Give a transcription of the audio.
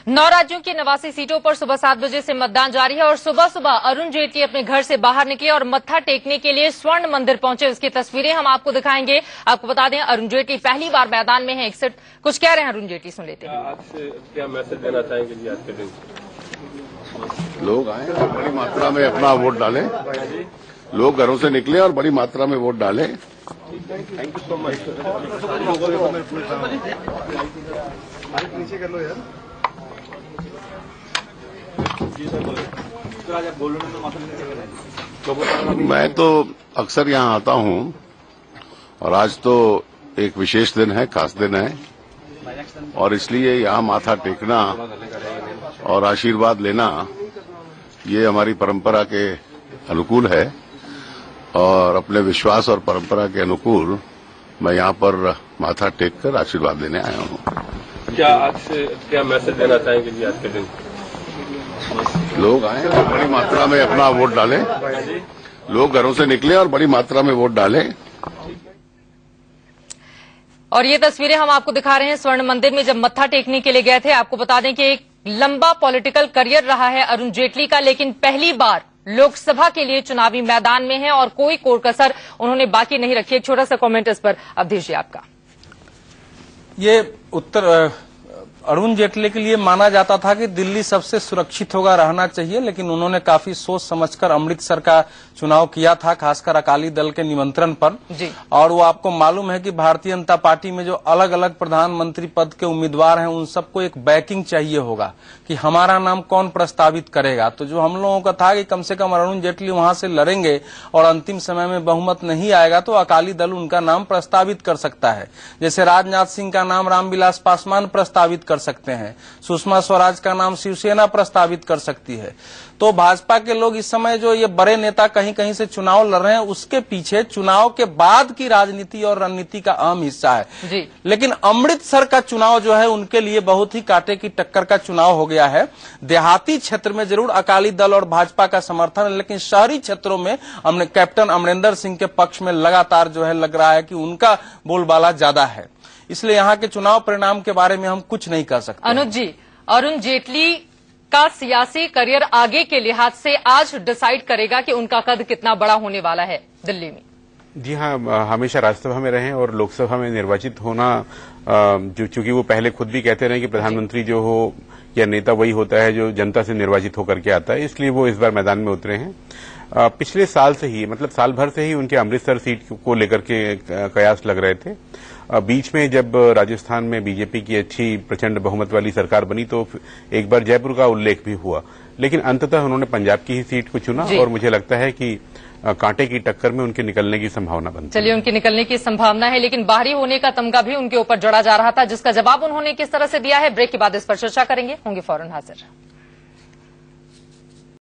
9 राज्यों की 89 सीटों पर सुबह 7 बजे से मतदान जारी है और सुबह सुबह अरुण जेटली अपने घर से बाहर निकले और मत्था टेकने के लिए स्वर्ण मंदिर पहुंचे। उसकी तस्वीरें हम आपको दिखाएंगे। आपको बता दें, अरुण जेटली पहली बार मैदान में है। कुछ कह रहे हैं अरुण जेटली, सुन लेते हैं। आज से क्या मैसेज देना चाहेंगे जी आज के दिन? लोग आए और बड़ी मात्रा में अपना वोट डालें। लोग घरों से निकले और बड़ी मात्रा में वोट डालें। Thank you so much. नीचे कर लो यार। मैं तो अक्सर यहाँ आता हूँ और आज तो एक विशेष दिन है, खास दिन है, और इसलिए यहाँ माथा टेकना और आशीर्वाद लेना ये हमारी परंपरा के अनुकूल है और अपने विश्वास और परंपरा के अनुकूल मैं यहाँ पर माथा टेक कर आशीर्वाद लेने आया हूँ। क्या आज से क्या मैसेज देना चाहेंगे जी आज के दिन? लोग आए और बड़ी मात्रा में अपना वोट डालें। लोग घरों से निकले और बड़ी मात्रा में वोट डालें। और ये तस्वीरें हम आपको दिखा रहे हैं स्वर्ण मंदिर में जब मत्था टेकने के लिए गए थे। आपको बता दें कि एक लंबा पॉलिटिकल करियर रहा है अरुण जेटली का, लेकिन पहली बार लोकसभा के लिए चुनावी मैदान में है और कोई कोर कसर उन्होंने बाकी नहीं रखी। एक छोटा सा कमेंट इस पर अवधेश जी आपका। ये उत्तर अरुण जेटली के लिए माना जाता था कि दिल्ली सबसे सुरक्षित होगा, रहना चाहिए, लेकिन उन्होंने काफी सोच समझकर अमृतसर का चुनाव किया था, खासकर अकाली दल के निमंत्रण पर जी। और वो आपको मालूम है कि भारतीय जनता पार्टी में जो अलग अलग प्रधानमंत्री पद के उम्मीदवार हैं उन सबको एक बैकिंग चाहिए होगा कि हमारा नाम कौन प्रस्तावित करेगा। तो जो हम लोगों का था कि कम से कम अरुण जेटली वहां से लड़ेंगे और अंतिम समय में बहुमत नहीं आएगा तो अकाली दल उनका नाम प्रस्तावित कर सकता है। जैसे राजनाथ सिंह का नाम रामविलास पासवान प्रस्तावित कर सकते हैं, सुषमा स्वराज का नाम शिवसेना प्रस्तावित कर सकती है। तो भाजपा के लोग इस समय जो ये बड़े नेता कहीं कहीं से चुनाव लड़ रहे हैं उसके पीछे चुनाव के बाद की राजनीति और रणनीति का अहम हिस्सा है जी। लेकिन अमृतसर का चुनाव जो है उनके लिए बहुत ही कांटे की टक्कर का चुनाव हो गया है। देहाती क्षेत्र में जरूर अकाली दल और भाजपा का समर्थन है, लेकिन शहरी क्षेत्रों में हमने कैप्टन अमरिंदर सिंह के पक्ष में लगातार जो है लग रहा है कि उनका बोलबाला ज्यादा है। इसलिए यहाँ के चुनाव परिणाम के बारे में हम कुछ नहीं कह सकते। अनुज जी, अरुण जेटली का सियासी करियर आगे के लिहाज से आज डिसाइड करेगा कि उनका कद कितना बड़ा होने वाला है दिल्ली में। जी हाँ, हमेशा राज्यसभा में रहे और लोकसभा में निर्वाचित होना, जो चूंकि वो पहले खुद भी कहते रहे कि प्रधानमंत्री जो हो या नेता वही होता है जो जनता से निर्वाचित होकर के आता है, इसलिए वो इस बार मैदान में उतरे हैं। पिछले साल से ही, मतलब साल भर से ही उनके अमृतसर सीट को लेकर के कयास लग रहे थे। बीच में जब राजस्थान में बीजेपी की अच्छी प्रचंड बहुमत वाली सरकार बनी तो एक बार जयपुर का उल्लेख भी हुआ, लेकिन अंततः उन्होंने पंजाब की ही सीट को चुना और मुझे लगता है कि कांटे की टक्कर में उनके निकलने की संभावना बनती है। चलिए, उनके निकलने की संभावना है, लेकिन बाहरी होने का तमगा भी उनके ऊपर जड़ा जा रहा था, जिसका जवाब उन्होंने किस तरह से दिया है ब्रेक के बाद इस पर चर्चा करेंगे। होंगे फौरन हाजिर।